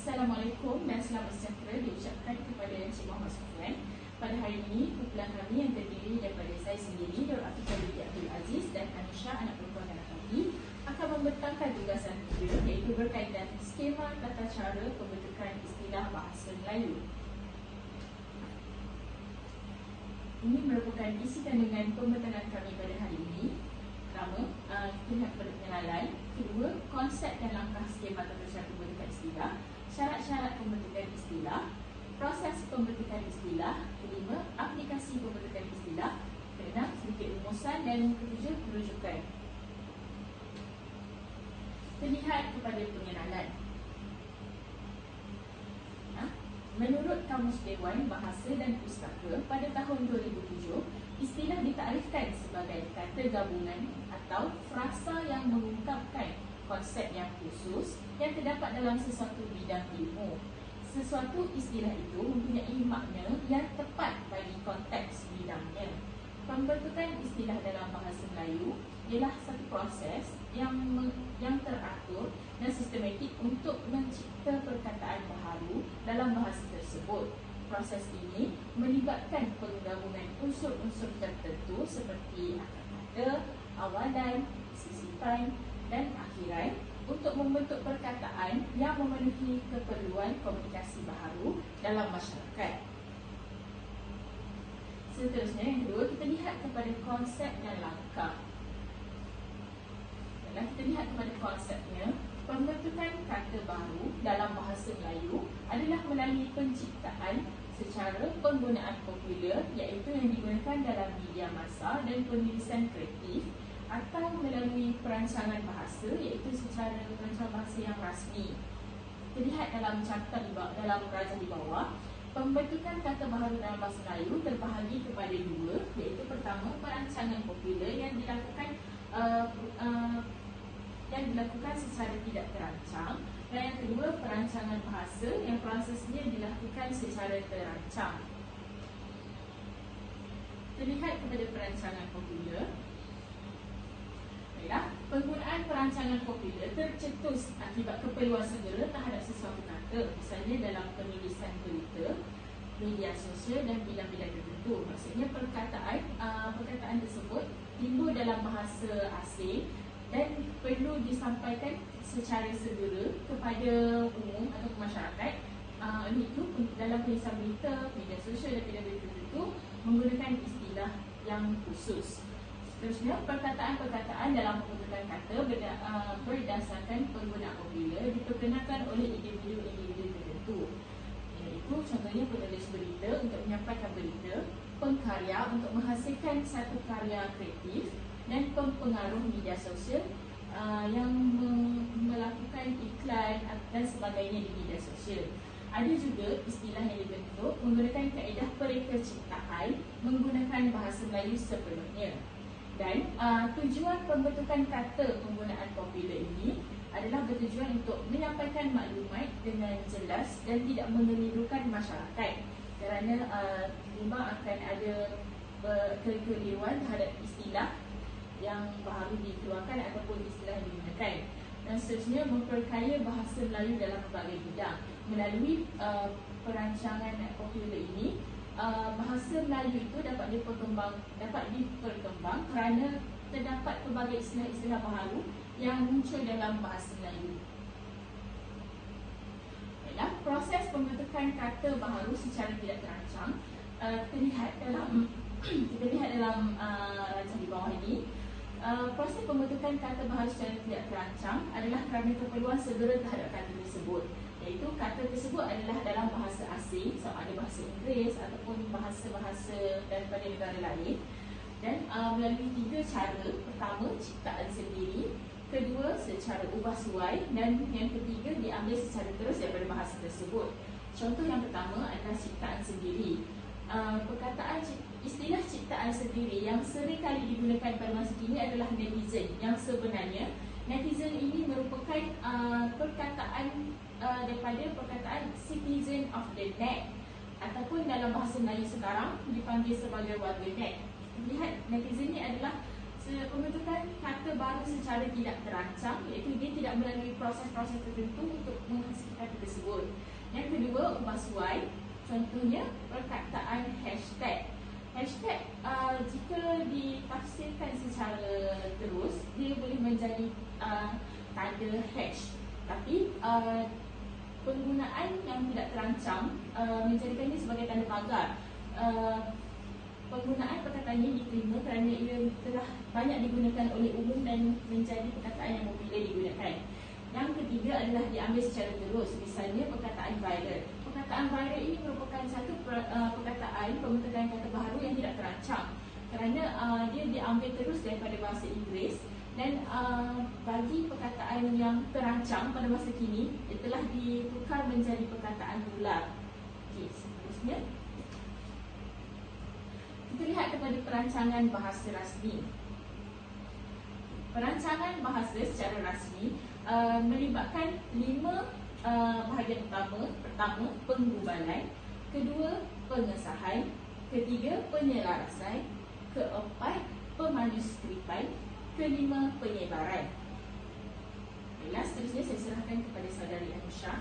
Assalamualaikum dan selamat sejahtera diucapkan kepada Encik Muhammad Sofwan. Pada hari ini, kumpulan kami yang terdiri daripada saya sendiri, Dr. Afiqah binti Abdul Aziz dan Anisha, anak perempuan anak kami, akan membentangkan tugasan kita, iaitu berkaitan skema tata cara pembentukan istilah bahasa Melayu. Ini merupakan isi kandungan pembentangan kami pada hari ini. Pertama, kita lihat pada pengenalan. Kedua, konsep dan langkah skema tata cara pembentukan istilah. Syarat-syarat pembentukan istilah. Proses pembentukan istilah. Kelima, aplikasi pembentukan istilah. Keenam, sedikit rumusan. Dan ketujuh, perujukan. Terlihat kepada pengenalan. Menurut Kamus Dewan Bahasa dan Pustaka pada tahun 2007, istilah ditakrifkan sebagai kata gabungan atau frasa yang mengungkapkan konsep yang khusus yang terdapat dalam sesuatu bidang ilmu. Sesuatu istilah itu mempunyai makna yang tepat bagi konteks bidangnya. Pembentukan istilah dalam bahasa Melayu ialah satu proses yang teratur dan sistematik untuk mencipta perkataan baharu dalam bahasa tersebut. Proses ini melibatkan penggabungan unsur-unsur tertentu seperti akar kata, awalan, sisipan dan akhiran untuk membentuk perkataan yang memenuhi keperluan komunikasi baharu dalam masyarakat. Seterusnya, yang kedua, kita lihat kepada konsep dan langkah. Kita lihat kepada konsepnya. Pembentukan kata baru dalam bahasa Melayu adalah melalui penciptaan secara penggunaan popular, iaitu yang digunakan dalam media massa dan penulisan kreatif, atau melalui perancangan bahasa, iaitu secara perancangan bahasa yang rasmi. Terlihat dalam catatan dalam rajah di bawah. Pembentukan kata baharu dalam bahasa Melayu terbahagi kepada dua, iaitu pertama, perancangan popular yang dilakukan secara tidak terancang, dan yang kedua, perancangan bahasa yang prosesnya dilakukan secara terancang. Terlihat kepada perancangan popular. Baiklah, penggunaan perancangan popular tercetus akibat keperluan segera terhadap sesuatu kata, misalnya dalam penulisan berita, media sosial dan bidang-bidang tertentu. Maksudnya perkataan tersebut timbul dalam bahasa asing dan perlu disampaikan secara segera kepada umum atau masyarakat. Itu dalam penulisan berita, media sosial dan bidang-bidang tertentu menggunakan istilah yang khusus. Seterusnya, perkataan-perkataan dalam pembentukan kata berdasarkan penggunaan popular diperkenalkan oleh individu-individu tertentu, iaitu contohnya penulis berita untuk menyampaikan berita, pengkarya untuk menghasilkan satu karya kreatif, dan pempengaruh media sosial yang melakukan iklan dan sebagainya di media sosial. Ada juga istilah yang dibentuk menggunakan kaedah pereka ciptaan menggunakan bahasa Melayu sepenuhnya. Dan tujuan pembentukan kata penggunaan popular ini adalah bertujuan untuk menyampaikan maklumat dengan jelas dan tidak mengelirukan masyarakat, kerana memang akan ada kekeliruan terhadap istilah yang baru dikeluarkan ataupun istilah yang digunakan. Dan seterusnya, memperkaya bahasa Melayu dalam berbagai bidang. Melalui perancangan popular ini, bahasa Melayu itu dapat diperkembang kerana terdapat pelbagai istilah-istilah baharu yang muncul dalam bahasa Melayu. Baiklah, proses pembentukan kata baharu secara tidak terancang terlihat dalam rajah di bawah ini. Proses pembentukan kata baharu secara tidak terancang adalah kerana keperluan segera terhadap kata tersebut, iaitu kata tersebut adalah dalam bahasa asing, sama ada bahasa Inggeris ataupun bahasa-bahasa daripada negara lain, dan melalui tiga cara. Pertama, ciptaan sendiri. Kedua, secara ubah suai. Dan yang ketiga, diambil secara terus daripada bahasa tersebut. Contoh yang pertama adalah ciptaan sendiri. Istilah ciptaan sendiri yang sering kali digunakan pada masa kini adalah netizen. Yang sebenarnya netizen ini merupakan perkataan daripada perkataan citizen of the net, ataupun dalam bahasa Melayu sekarang dipanggil sebagai warga net. Lihat, netizen ini adalah Pembentukan kata baru secara tidak terancang, iaitu dia tidak melalui proses-proses tertentu untuk menghasilkan kata tersebut. Yang kedua, ubah suai. Contohnya perkataan hashtag. Hashtag jika ditafsirkan secara terus, dia boleh menjadi tanda hash. Tapi penggunaan yang tidak terancang menjadikannya sebagai tanda pagar. Penggunaan perkataan ini diterima kerana ia telah banyak digunakan oleh umum dan menjadi perkataan yang popular digunakan. Yang ketiga adalah diambil secara terus. Misalnya perkataan viral. Perkataan viral ini merupakan satu perkataan pembentukan kata baru yang tidak terancang kerana dia diambil terus daripada bahasa Inggeris. Dan bagi perkataan yang terancang pada masa kini, ia telah ditukar menjadi perkataan tular. Okey, seterusnya kita lihat kepada perancangan bahasa rasmi. Perancangan bahasa secara rasmi melibatkan 5 bahagian utama. Pertama, penggubalan. Kedua, pengesahan. Ketiga, penyelarasan. Keempat, pemanuskripan. Kelima, penyebaran. Baiklah, seterusnya saya serahkan kepada saudari Anusha.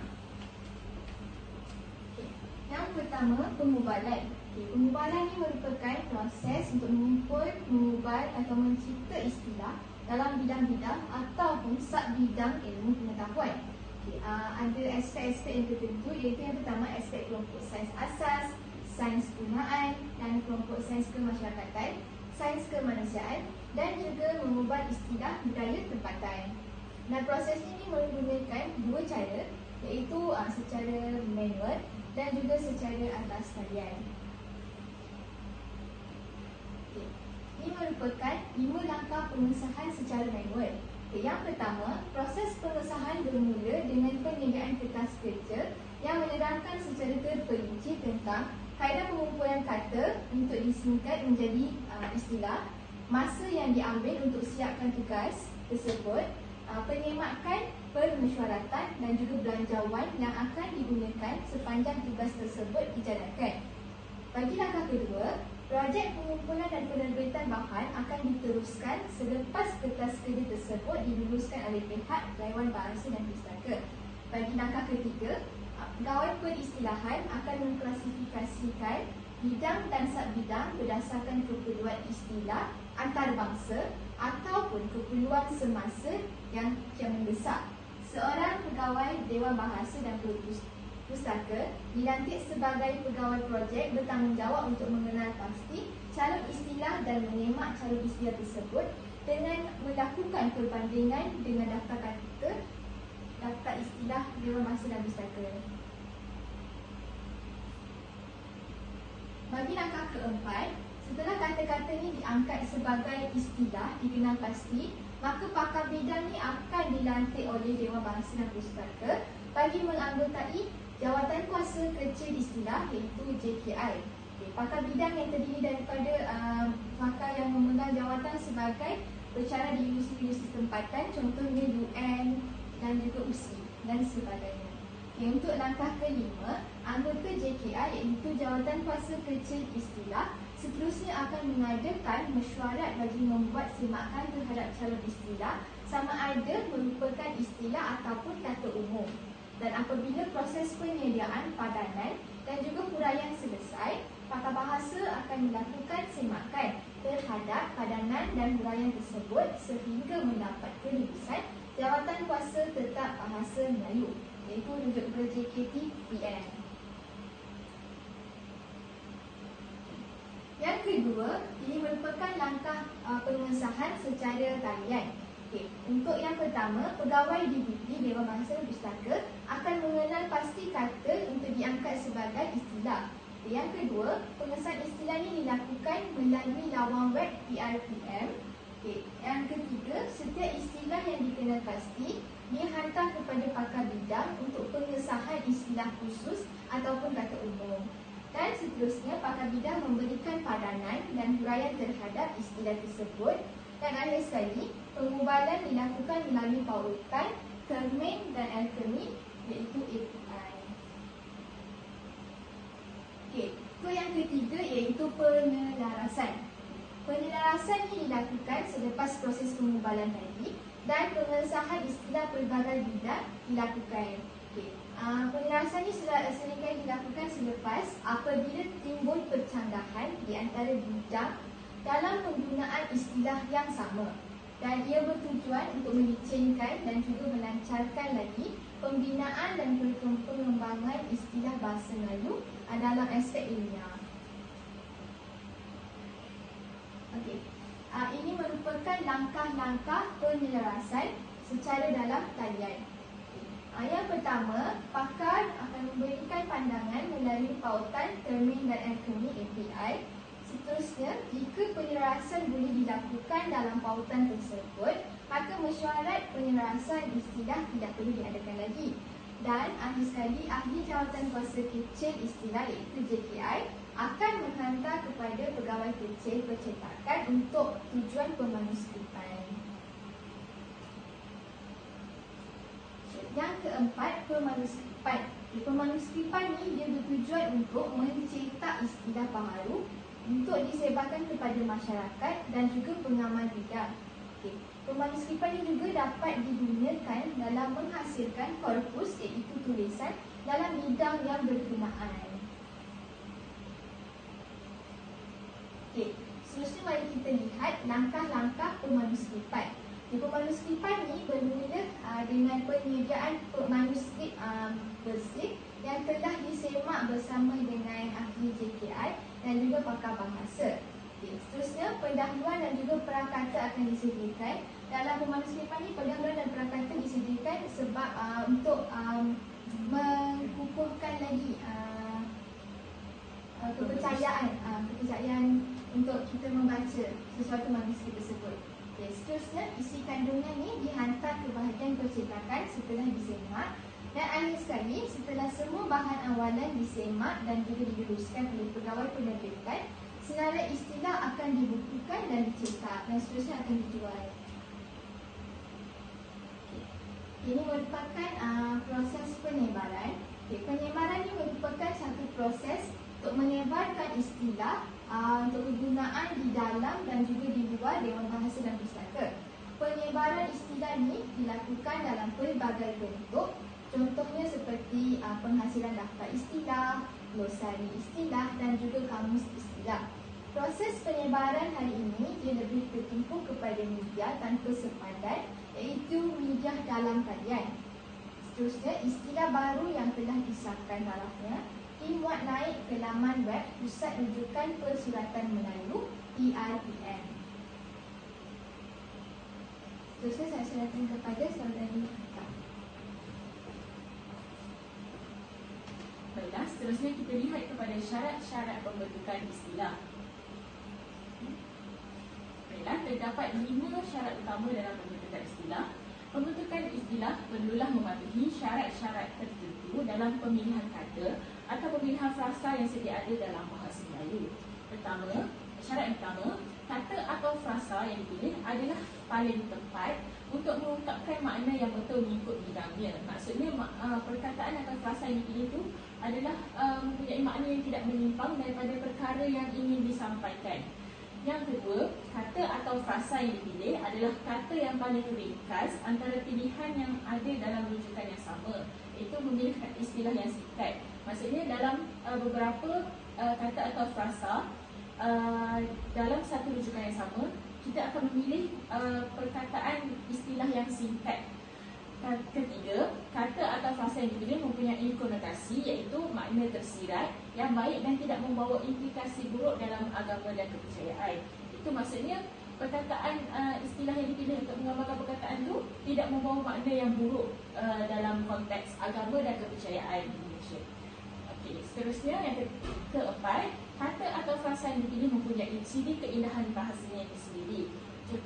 Yang pertama, pengubalan. Pengubalan ini merupakan proses untuk mengumpul, mengubal atau mencipta istilah dalam bidang-bidang ataupun sub-bidang ilmu pengetahuan. Ada aspek-aspek yang tertentu, iaitu yang pertama aspek kelompok sains asas, sains kegunaan dan kelompok sains kemasyarakatan, sains kemanusiaan dan juga mengubah istilah budaya tempatan. Dan proses ini menggunakan 2 cara, iaitu secara manual dan juga secara atas talian. Ini merupakan 5 langkah pengesahan secara manual. Yang pertama, proses pengesahan bermula dengan penyediaan kertas kerja yang menerangkan secara terperinci tentang kaedah pengumpulan kata untuk disingkat menjadi istilah, masa yang diambil untuk siapkan tugas tersebut, penyemakan permesyuaratan dan juga belanjawan yang akan digunakan sepanjang tugas tersebut dijalankan. Bagi langkah kedua, projek pengumpulan dan penerbitan bahan akan diteruskan selepas kertas kerja tersebut diluluskan oleh pihak Dewan Bahasa dan Pustaka. Bagi langkah ketiga, pegawai peristilahan akan mengklasifikasikan bidang dan sub-bidang berdasarkan keperluan istilah antarabangsa ataupun keperluan semasa yang mendesak. Seorang pegawai Dewan Bahasa dan Pustaka dilantik sebagai pegawai projek bertanggungjawab untuk mengenal pasti calon istilah dan menyemak calon istilah tersebut dengan melakukan perbandingan dengan daftar istilah Dewan Bahasa dan Pustaka. Bagi langkah keempat, setelah kata-kata ini diangkat sebagai istilah dikenal pasti, maka pakar bidang ini akan dilantik oleh Dewan Bahasa dan Pustaka bagi menganggotai Jawatan Kuasa Kecil Istilah, iaitu JKI. Pakar bidang yang terdiri daripada pakar yang memegang jawatan sebagai pensyarah di universiti tempatan, contohnya UN dan juga USI dan sebagainya. Untuk langkah kelima, anggota JKI iaitu Jawatan Kuasa Kecil Istilah seterusnya akan mengadakan mesyuarat bagi membuat semakan terhadap calon istilah sama ada merupakan istilah ataupun kata umum. Dan apabila proses penyediaan padanan dan juga huraian selesai, pakar bahasa akan melakukan semakan terhadap padanan dan huraian tersebut sehingga mendapat kelulusan Jawatan Kuasa Tetap Bahasa Melayu, iaitu rujuk JKT-PN. Yang kedua, ini merupakan langkah pengesahan secara talian. Untuk yang pertama, pegawai DBP Dewan Bahasa dan Pustaka akan mengenal pasti kata untuk diangkat sebagai istilah. Yang kedua, pengesahan istilah ini dilakukan melalui lawan web PRPM. Yang ketiga, setiap istilah yang dikenal pasti dihantar kepada pakar bidang untuk pengesahan istilah khusus ataupun kata umum. Dan seterusnya, pakar bidang memberikan padanan dan huraian terhadap istilah tersebut. Dan akhir sekali, pengubalan dilakukan melalui pautan, termin dan alchemy, iaitu API. Itu yang ketiga, iaitu penyelarasan. Penyelarasan Penyelarasan ini dilakukan selepas proses pengubalan tadi dan pengesahan istilah pelbagai bidang dilakukan. Penyelarasan ini seringkali dilakukan selepas apabila timbul percanggahan di antara bidang dalam penggunaan istilah yang sama, dan ia bertujuan untuk melicinkan dan juga melancarkan lagi pembinaan dan pengembangan istilah bahasa Melayu dalam aspek ilmiah. Ini merupakan langkah-langkah penyelarasan secara dalam talian. Yang pertama, pakar akan memberikan pandangan melalui pautan termin dan akronim API. Seterusnya, jika penyelarasan boleh dilakukan dalam pautan tersebut, maka mesyuarat penyelarasan istilah tidak perlu diadakan lagi. Dan akhir sekali, Ahli Jawatan Kuasa Kecil Istilah iaitu JKI akan menghantar kepada pegawai kecil percetakan untuk tujuan pemanuskripan. Yang keempat, pemanuskripan. Pemanuskripan ni dia bertujuan untuk mencetak istilah baharu untuk disebarkan kepada masyarakat dan juga pengamal bidang. Pemanuskripan ini juga dapat digunakan dalam menghasilkan korpus iaitu tulisan dalam bidang yang berkenaan. Seterusnya mari kita lihat langkah-langkah pemanuskripan. Pemanuskripan ini bermula dengan penyediaan manuskrip bersih yang telah disemak bersama dengan ahli JKI dan juga pakar bahasa. Seterusnya, pendahuluan dan juga prakata akan disediakan. Dalam pemanuskripan ini, pendahuluan dan prakata disediakan sebab untuk mengukuhkan lagi kepercayaan untuk kita membaca sesuatu manuskrip tersebut. Seterusnya, isi kandungan ini dihantar ke bahagian percetakan setelah disemak. Dan akhir sekali, setelah semua bahan awalan disemak dan juga diluruskan oleh pegawai penerbitan, senarai istilah akan dibukukan dan dicetak dan seterusnya akan dijual. Ini merupakan proses penyebaran. Penyebaran ini merupakan satu proses untuk menyebarkan istilah untuk kegunaan di dalam dan juga di luar Dewan Bahasa dan Pustaka. Penyebaran istilah ini dilakukan dalam pelbagai bentuk. Contohnya seperti penghasilan daftar istilah, glosari istilah dan juga kamus istilah. Proses penyebaran hari ini dia lebih tertumpu kepada media tanpa sepadan, iaitu media dalam talian. Seterusnya, istilah baru yang telah disahkan tarafnya dimuat naik ke laman web Pusat Rujukan Persuratan Melayu PRPM. Seterusnya saya serahkan kepada saudari Hata. Baiklah, seterusnya kita lihat kepada syarat-syarat pembentukan istilah. Baiklah, terdapat 5 syarat utama dalam pembentukan istilah. Pembentukan istilah perlulah mematuhi syarat-syarat tertentu dalam pemilihan kata atau pemilihan frasa yang sedia ada dalam bahasa Melayu. Syarat yang pertama, kata atau frasa yang dipilih adalah paling tepat untuk mengungkapkan makna yang betul mengikut bidangnya. Maksudnya perkataan atau frasa yang dipilih itu adalah mempunyai makna yang tidak menyimpang daripada perkara yang ingin disampaikan. Yang kedua, kata atau frasa yang dipilih adalah kata yang paling ringkas antara pilihan yang ada dalam rujukan yang sama, iaitu memilih istilah yang singkat. Maksudnya dalam beberapa kata atau frasa dalam satu rujukan yang sama, kita akan memilih perkataan istilah yang singkat. Ketiga, kata atau frasa yang dipilih mempunyai konotasi iaitu makna tersirat yang baik dan tidak membawa implikasi buruk dalam agama dan kepercayaan. Itu maksudnya perkataan istilah yang dipilih untuk menggambarkan perkataan itu tidak membawa makna yang buruk dalam konteks agama dan kepercayaan Indonesia. Okey, seterusnya yang keempat, kata atau frasa yang dipilih mempunyai ciri keindahan bahasanya itu sendiri,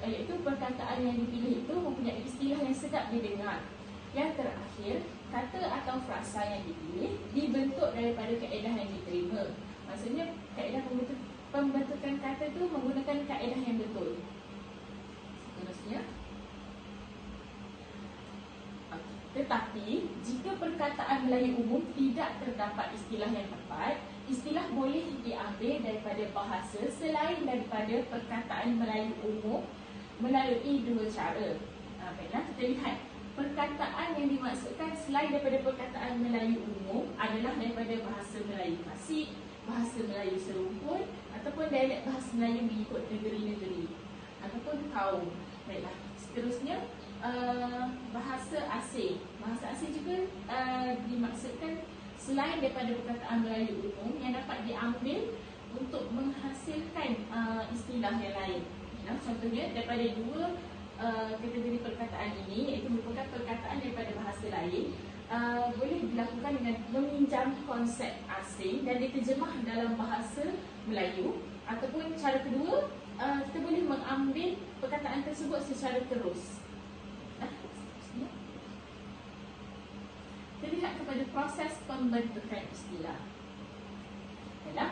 iaitu perkataan yang dipilih itu mempunyai istilah yang sedap didengar. Yang terakhir, kata atau frasa yang dipilih dibentuk daripada kaedah yang diterima. Maksudnya kaedah pembentukan kata itu menggunakan kaedah yang betul. Seterusnya, Tetapi, jika perkataan Melayu umum tidak terdapat istilah yang tepat, istilah boleh diambil daripada bahasa selain daripada perkataan Melayu umum melalui dua cara. Baiklah, kita lihat. Perkataan yang dimaksudkan selain daripada perkataan Melayu umum adalah daripada bahasa Melayu klasik, bahasa Melayu serumpun, ataupun dialek bahasa Melayu mengikut negeri-negeri ataupun kaum. Baiklah, seterusnya bahasa asing. Bahasa asing juga dimaksudkan selain daripada perkataan Melayu umum yang dapat diambil untuk menghasilkan istilah yang lain. Contohnya daripada dua kategori perkataan ini, iaitu merupakan perkataan daripada bahasa lain, boleh dilakukan dengan meminjam konsep asing dan diterjemah dalam bahasa Melayu. Ataupun cara kedua, kita boleh mengambil perkataan tersebut secara terus. Kita lihat kepada proses pembentukan istilah.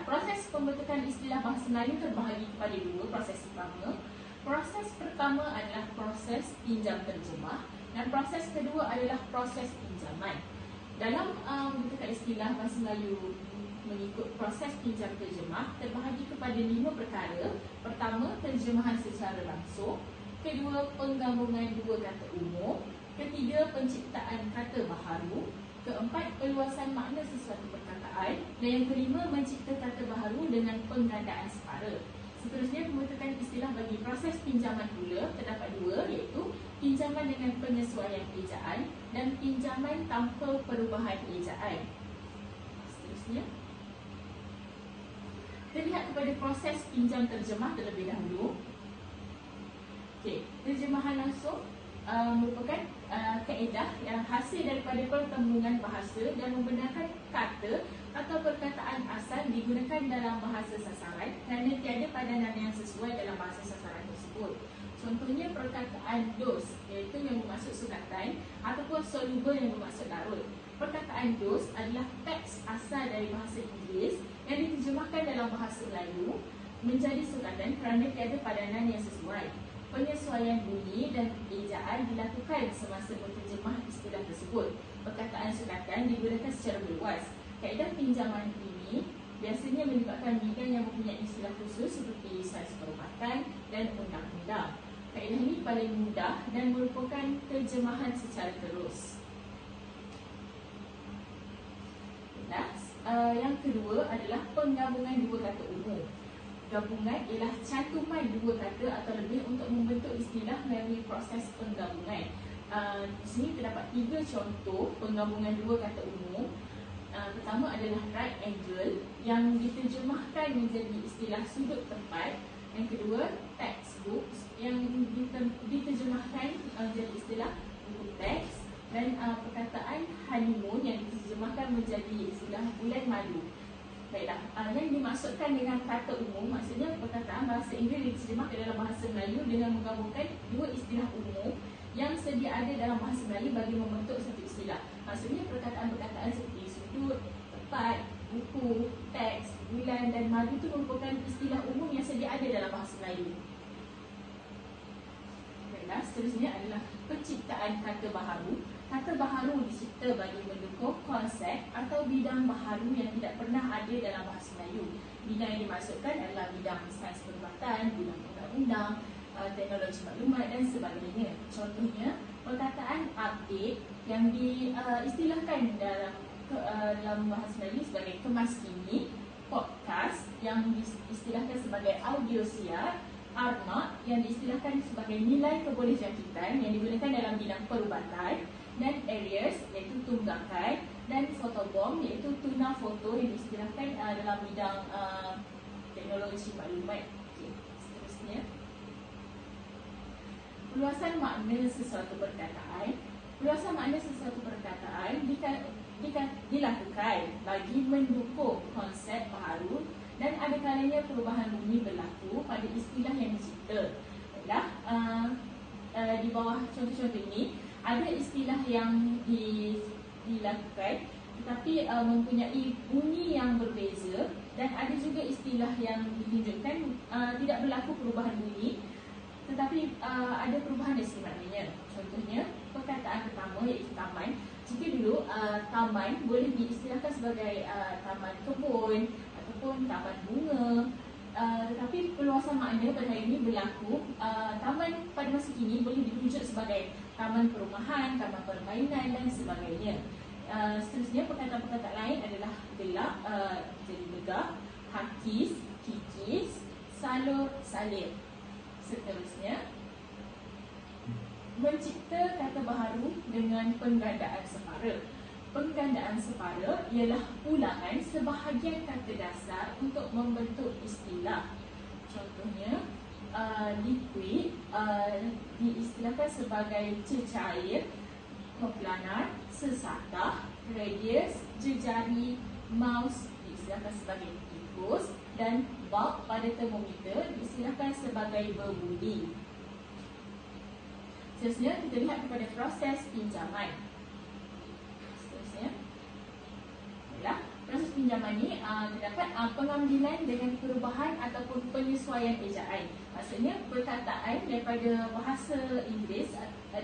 Proses pembentukan istilah bahasa Melayu terbahagi kepada dua proses utama. Proses pertama adalah proses pinjam terjemah dan proses kedua adalah proses pinjaman. Dalam membentukkan istilah bahasa Melayu mengikut proses pinjam terjemah terbahagi kepada 5 perkara. Pertama, terjemahan secara langsung. Kedua, penggabungan dua kata umum. Ketiga, penciptaan kata baharu. Keempat, perluasan makna sesuatu perkataan. Dan yang kelima, mencipta kata baharu dengan penggandaan separa. Seterusnya, pembentukan istilah bagi proses pinjaman pula terdapat dua, iaitu pinjaman dengan penyesuaian ejaan dan pinjaman tanpa perubahan ejaan. Seterusnya, kita lihat kepada proses pinjam terjemah terlebih dahulu. Terjemahan langsung merupakan kaedah yang hasil daripada pertembungan bahasa dan membenarkan kata atau perkataan asal digunakan dalam bahasa sasaran kerana tiada padanan yang sesuai dalam bahasa sasaran tersebut. Contohnya perkataan dos, iaitu yang bermaksud sukatan, ataupun soluble yang bermaksud larut. Perkataan dos adalah teks asal dari bahasa Inggeris yang diterjemahkan dalam bahasa Melayu menjadi sukatan kerana tiada padanan yang sesuai. Penyesuaian bunyi dan ejaan dilakukan semasa menterjemah istilah tersebut. Perkataan sukatan digunakan secara berluas. Kaedah pinjaman ini biasanya melibatkan bidang yang mempunyai istilah khusus seperti saiz perubatan dan undang-undang. Kaedah ini paling mudah dan merupakan terjemahan secara terus. Yang kedua adalah penggabungan dua kata umum. Gabungan ialah cantuman dua kata atau lebih untuk membentuk istilah melalui proses penggabungan. Di sini terdapat 3 contoh penggabungan dua kata umum. Pertama adalah right angle yang diterjemahkan menjadi istilah sudut tempat. Yang kedua, textbooks yang diterjemahkan menjadi istilah buku teks. Dan perkataan honeymoon yang diterjemahkan menjadi istilah bulan madu. Baiklah, yang dimaksudkan dengan kata umum, maksudnya perkataan bahasa Inggeris diterjemahkan dalam bahasa Melayu dengan menggabungkan dua istilah umum yang sedia ada dalam bahasa Melayu bagi membentuk satu istilah. Maksudnya perkataan-perkataan seperti sudut, tepat, buku, teks, bulan dan madu itu merupakan istilah umum yang sedia ada dalam bahasa Melayu. Baiklah, seterusnya adalah penciptaan kata baharu. Kata baharu dicipta bagi mendukung konsep atau bidang baharu yang tidak pernah ada dalam bahasa Melayu. Bidang yang dimaksudkan adalah bidang sains perubatan, bidang undang-undang, teknologi maklumat dan sebagainya. Contohnya, perkataan update yang diistilahkan dalam bahasa Melayu sebagai kemas kini, podcast yang diistilahkan sebagai audio siar, armak yang diistilahkan sebagai nilai kebolehjangkitan yang digunakan dalam bidang perubatan, dan areas iaitu tunggakan, dan photobomb iaitu tuna foto yang diistilahkan dalam bidang teknologi maklumat. Seterusnya, perluasan makna sesuatu perkataan. Perluasan makna sesuatu perkataan dilakukan bagi mendukung konsep baharu dan ada kalanya perubahan bunyi berlaku pada istilah yang dicipta. Di bawah contoh-contoh ini ada istilah yang dilakukan tetapi mempunyai bunyi yang berbeza, dan ada juga istilah yang ditunjukkan tidak berlaku perubahan bunyi tetapi ada perubahan dari segi maknanya. Contohnya, perkataan pertama iaitu taman. Jika dulu taman boleh diistilahkan sebagai taman kebun ataupun taman bunga. Tetapi perluasan makna pada hari ini berlaku. Taman pada masa kini boleh dirujuk sebagai taman perumahan, taman permainan dan sebagainya. Seterusnya perkataan-perkataan lain adalah gelak, jadi legah, hakis, kikis, salur, salir. Seterusnya, mencipta kata baharu dengan penggandaan separa. Penggandaan separa ialah ulangan sebahagian kata dasar untuk membentuk istilah. Contohnya, liquid diistilahkan sebagai cecair, keplanar, sesatah, radius, jejari, mouse diistilahkan sebagai tikus dan bulb pada termometer diistilahkan sebagai berbudi. Seterusnya kita lihat kepada proses pinjaman. Seterusnya, proses pinjaman ni terdapat pengambilan dengan perubahan ataupun penyesuaian ejaan. Maksudnya perkataan daripada bahasa Inggeris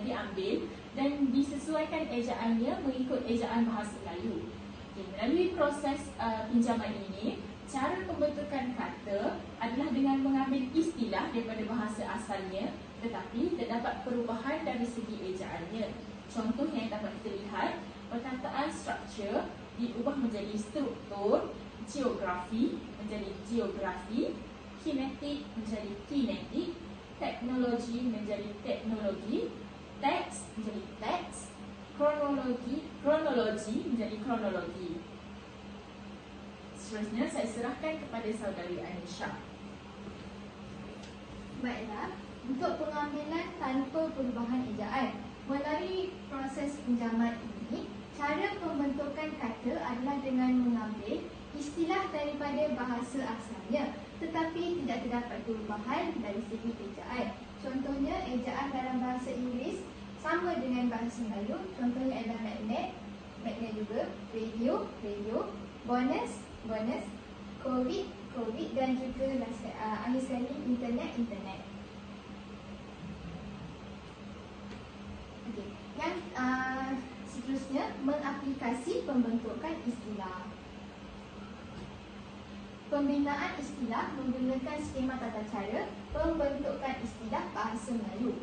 diambil dan disesuaikan ejaannya mengikut ejaan bahasa Melayu. Melalui proses pinjaman ini, cara pembentukan kata adalah dengan mengambil istilah daripada bahasa asalnya, tetapi terdapat perubahan dari segi ejaannya. Contoh yang dapat kita lihat, perkataan structure diubah menjadi struktur, geografi menjadi geografi, kinetik menjadi kinetik, teknologi menjadi teknologi, teks menjadi teks, kronologi menjadi kronologi. Seterusnya saya serahkan kepada saudari Anisha. Baiklah, untuk pengambilan tanpa perubahan ejaan, melalui proses pinjaman ini, cara pembentukan kata adalah dengan mengambil istilah daripada bahasa asalnya, tetapi tidak terdapat perubahan dari segi ejaan. Contohnya, ejaan dalam bahasa Inggeris sama dengan bahasa Melayu. Contohnya adalah magnet, magnet juga, radio, radio, bonus, bonus, COVID, COVID dan juga akhir sekali internet, internet. Okey, yang seterusnya mengaplikasi pembentukan istilah. Pembinaan istilah menggunakan skema tata cara pembentukan istilah bahasa Melayu.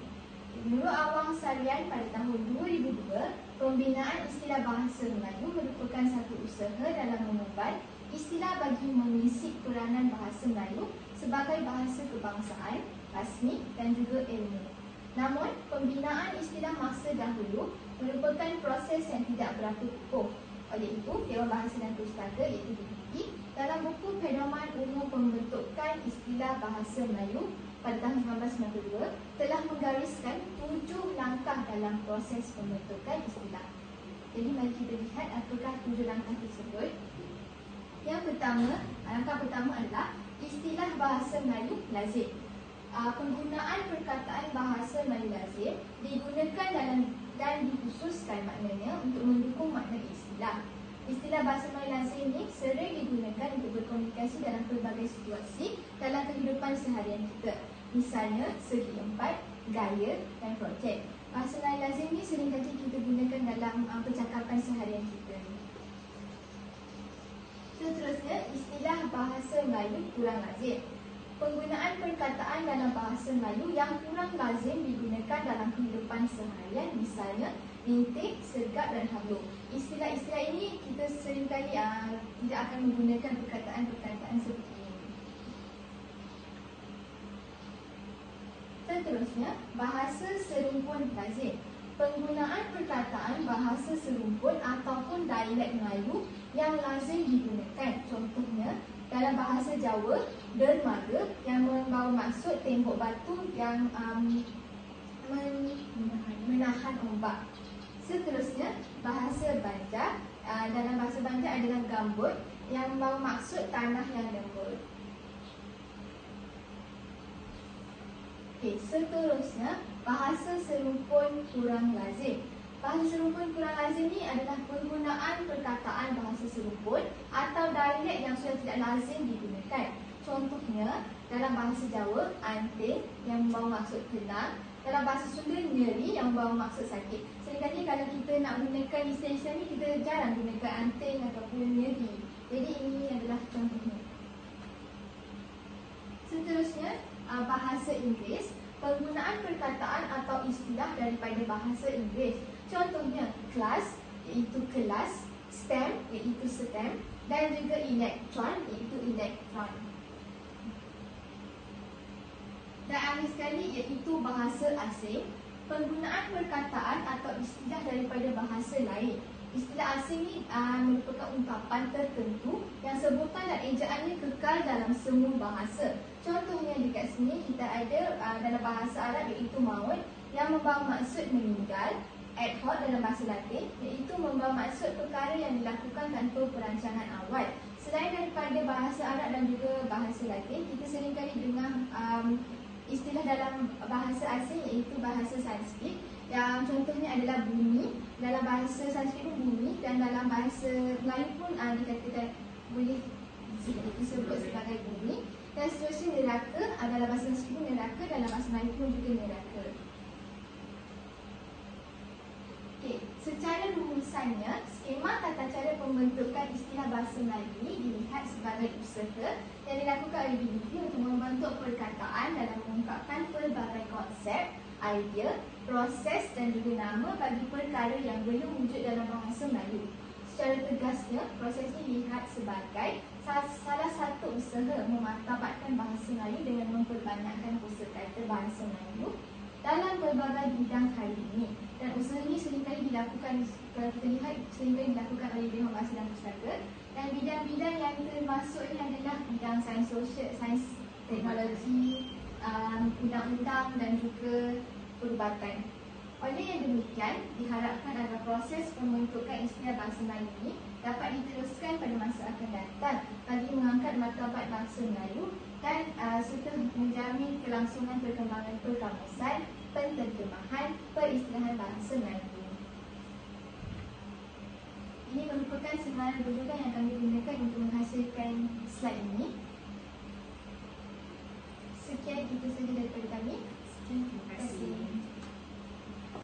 Menurut Awang Sarian pada tahun 2002, pembinaan istilah bahasa Melayu merupakan satu usaha dalam mengemban istilah bagi mengisi peranan bahasa Melayu sebagai bahasa kebangsaan, rasmi dan juga ilmu. Namun, pembinaan istilah masa dahulu merupakan proses yang tidak berapa kukuh. Oleh itu, Dewan Bahasa dan Pustaka iaitu DBP dalam buku Pedoman Umum Pembentukan Istilah Bahasa Melayu pada tahun 1992 telah menggariskan 7 langkah dalam proses pembentukan istilah. Jadi mari kita lihat apakah 7 langkah tersebut. Yang pertama, langkah pertama adalah istilah bahasa Melayu lazim. Penggunaan perkataan bahasa Melayu lazim digunakan dan dikhususkan maknanya untuk mendukung makna istilah. Istilah bahasa Melayu lazim ini sering digunakan untuk berkomunikasi dalam pelbagai situasi dalam kehidupan seharian kita. Misalnya, segi empat, gaya dan projek. Bahasa Melayu lazim ini seringkali kita gunakan dalam percakapan seharian kita. Seterusnya, istilah bahasa Melayu kurang lazim. Penggunaan perkataan dalam bahasa Melayu yang kurang lazim digunakan dalam kehidupan seharian, misalnya intik, sergap dan hablu. Istilah-istilah ini kita seringkali tidak akan menggunakan perkataan-perkataan seperti ini. Seterusnya, bahasa serumpun lazim. Penggunaan perkataan bahasa serumpun ataupun dialek Melayu yang lazim digunakan. Contohnya, dalam bahasa Jawa, dermaga yang membawa maksud tembok batu yang menahan ombak. Seterusnya, bahasa Banjar. Dalam bahasa Banjar adalah gambut yang membawa maksud tanah yang lembut. Okey, seterusnya, bahasa serumpun kurang lazim. Bahasa serumpun kurang lazim ni adalah penggunaan perkataan bahasa serumpun atau dialek yang sudah tidak lazim digunakan. Contohnya, dalam bahasa Jawa, anting yang membawa maksud tenang. Dalam bahasa Sunda, nyeri yang membawa maksud sakit. Seringkali kalau kita nak gunakan istilah-istilah ni, kita jarang gunakan anting ataupun nyeri. Jadi ini adalah contohnya. Seterusnya, bahasa Inggeris. Penggunaan perkataan atau istilah daripada bahasa Inggeris. Contohnya, class iaitu kelas, STEM iaitu STEM, dan juga electron iaitu elektron. Dan akhir sekali iaitu bahasa asing. Penggunaan perkataan atau istilah daripada bahasa lain. Istilah asing ni merupakan ungkapan tertentu yang sebutan dan ejaannya kekal dalam semua bahasa. Contohnya dekat sini kita ada dalam bahasa Arab iaitu maut yang membawa maksud meninggal. Ad hoc dalam bahasa Latin iaitu membawa maksud perkara yang dilakukan tanpa perancangan awal. Selain daripada bahasa Arab dan juga bahasa Latin, kita seringkali dengar istilah dalam bahasa asing iaitu bahasa Sanskrit. Yang contohnya adalah bumi. Dalam bahasa Sanskrit pun bumi, dan dalam bahasa Melayu pun dikatakan boleh disebut sebagai bumi. Dan seterusnya neraka, dalam bahasa Sanskrit pun neraka, dalam bahasa Melayu pun juga neraka. Okey, secara rumusannya, skema tata cara pembentukan istilah bahasa Melayu ini dilihat sebagai usaha yang dilakukan oleh DBT untuk membentuk perkataan dalam mengungkapkan pelbagai konsep, idea, proses dan juga nama bagi perkara yang belum wujud dalam bahasa Melayu. Secara tegasnya, proses ini dilihat sebagai salah satu usaha memartabatkan bahasa Melayu dengan memperbanyakkan kosakata bahasa Melayu dalam pelbagai bidang hari ini. Dan usaha ini seringkali dilakukan, kalau kita lihat, seringkali dilakukan oleh Dewan Bahasa dan Pustaka. Dan bidang-bidang yang termasuknya adalah bidang sains sosial, sains teknologi, undang-undang dan juga perubatan. Oleh yang demikian, diharapkan agar proses pembentukan istilah bahasa Melayu ini dapat diteruskan pada masa akan datang bagi mengangkat martabat bahasa Melayu dan serta menjamin kelangsungan perkembangan perkamusan, penterjemahan, peristilahan bahasa Melayu. Ini merupakan senarai rujukan yang kami gunakan untuk menghasilkan slide ini. Sekian itu sahaja daripada kami.